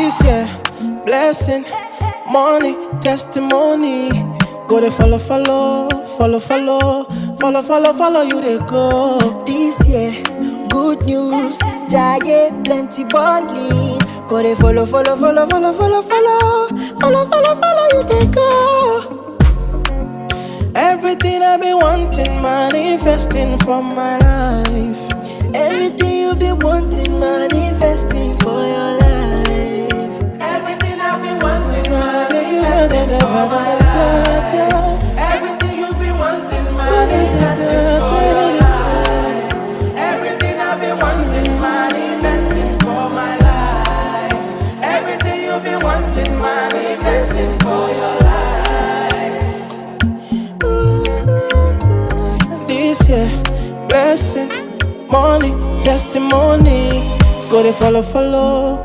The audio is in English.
This year, blessing, money, testimony. Go they follow, follow, follow, follow, follow, follow, follow you they go. This year, good news, giant plenty balling. Go they follow, follow, follow, follow, follow, follow, follow, follow, follow you they go. Everything I've been wanting, manifesting for my life. Everything you've been wanting, manifesting for your life. Everything I've been wanting, manifesting for my life. Everything you've been wanting, manifesting for your life. Everything I've been wanting, manifesting for my life. Everything you've been wanting, manifesting for your life. This year, blessing, money, testimony. Go they follow, follow.